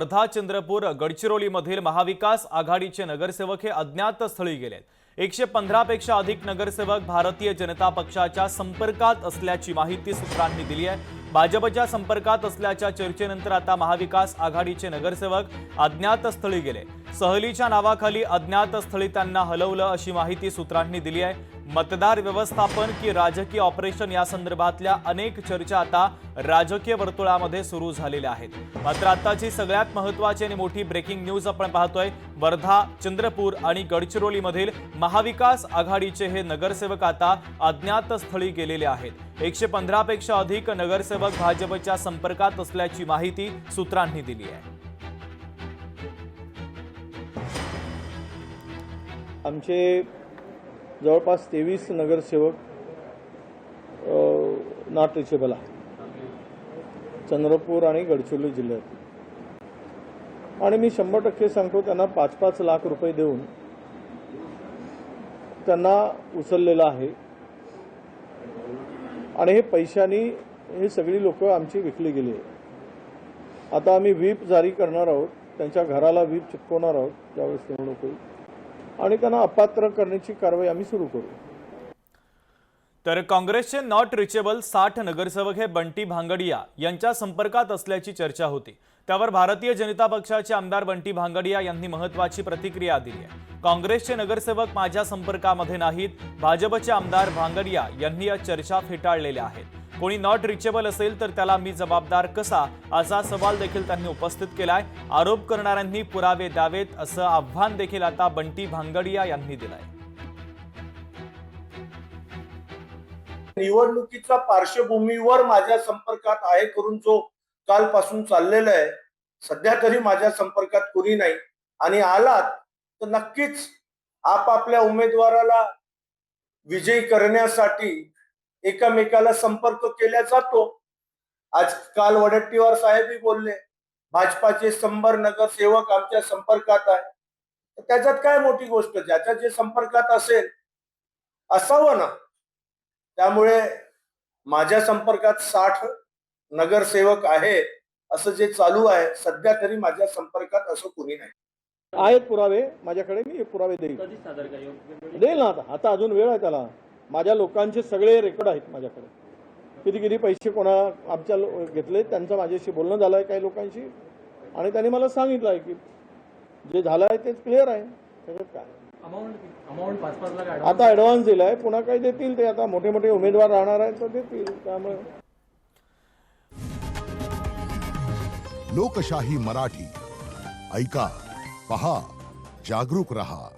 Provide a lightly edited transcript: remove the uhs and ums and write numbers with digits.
वर्धा, चंद्रपूर, गडचिरोलीमधील महाविकास आघाडीचे नगरसेवक हे अज्ञात स्थळी गेलेत। 115 पेक्षा अधिक नगरसेवक भारतीय जनता पक्षाच्या संपर्कात असल्याची माहिती सूत्रांनी दिली आहे। भाजपच्या संपर्कात असल्याच्या चर्चेनंतर आता महाविकास आघाडीचे नगरसेवक अज्ञात स्थळी गेले। सहलीच्या नावाखाली अज्ञात स्थळी त्यांना हलवलं अशी माहिती सूत्रांनी दिली आहे। मतदार व्यवस्थापन की राजकीय ऑपरेशन या संदर्भातल्या अनेक चर्चा आता राजकीय वर्तुळामध्ये सुरू झालेल्या आहेत। मात्र आताची सगळ्यात महत्त्वाची आणि मोठी ब्रेकिंग न्यूज आपण पाहतोय। वर्धा, चंद्रपूर आणि गडचिरोलीमधील महाविकास आघाडीचे हे नगरसेवक आता अज्ञात स्थळी गेलेले आहेत। 115 पेक्षा अधिक नगरसेवक भाजपच्या संपर्कात असल्याची माहिती सूत्रांनी दिली आहे। आमचे जवळपास 23 नगरसेवक नॉट रिचेबल आहेत चंद्रपूर आणि गडचिरोली जिल्ह्यात। आणि मी 100% सांगतो, त्यांना 5-5 लाख रुपये देऊन त्यांना उचललेलं आहे। आणि हे पैशानी हे सगळी लोक आमची विकली गेली आहे। आता आम्ही व्हीप जारी करणार आहोत, त्यांच्या घराला व्हीप चिटकवणार आहोत त्यावेळेस निवडणूक होईल आणि त्यांना अपात्र करण्याची कारवाई आम्ही सुरू करू। तर काँग्रेसचे नॉट रिचेबल 60 नगरसेवक हे बंटी भांगडिया यांच्या संपर्कात असल्याची चर्चा होती। त्यावर भारतीय जनता पक्षाचे आमदार बंटी भांगडिया यांनी महत्त्वाची प्रतिक्रिया दिली आहे। काँग्रेसचे नगरसेवक माझ्या संपर्कामध्ये नाहीत, भाजपचे आमदार भांगडिया यांनी या चर्चा फेटाळलेल्या आहेत। कोणी नॉट रिचेबल असेल तर त्याला मी जबाबदार कसा, असा सवाल देखील त्यांनी उपस्थित केलाय। आरोप करणाऱ्यांनी पुरावे द्यावेत असं आव्हान देखील आता बंटी भांगडिया यांनी दिलंय। निवडणुकीच्या पार्श्वभूमीवर माझ्या संपर्कात आहे करून जो कालपासून चाललेला आहे, सध्या तरी माझ्या संपर्कात कोणी नाही। आणि आलात तर नक्कीच आपापल्या उमेदवाराला विजयी करण्यासाठी एकमेकाला संपर्क केला जातो। आज काल वडट्टीवार साहेबही बोलले, भाजपाचे 100 नगरसेवक आमच्या संपर्कात आहे। त्याच्यात काय मोठी गोष्ट, ज्याच्या जे संपर्कात असेल असावं ना। त्यामुळे माझ्या संपर्कात 60 नगरसेवक आहे असं जे चालू आहे, सध्या तरी माझ्या संपर्कात असं कोणी नाही। आहेत पुरावे माझ्याकडे, मी पुरावे देईल ना। आता अजून वेळ आहे त्याला। माझ्या लोकांचे सगळे रेकॉर्ड आहेत माझ्याकडे, किती किती पैसे कोणा आमच्या घेतले त्यांचं माझ्याशी बोलणं झालं आहे काही लोकांशी, आणि त्यांनी मला सांगितलं आहे की जे झालं आहे तेच क्लिअर आहे। त्याच्यात काय आता ॲडव्हान्स दिलाय, पुन्हा काही देतील ते। आता मोठे मोठे उमेदवार राहणार आहेत तर देतील। त्यामुळे लोकशाही मराठी ऐका, पहा, जागरूक रहा।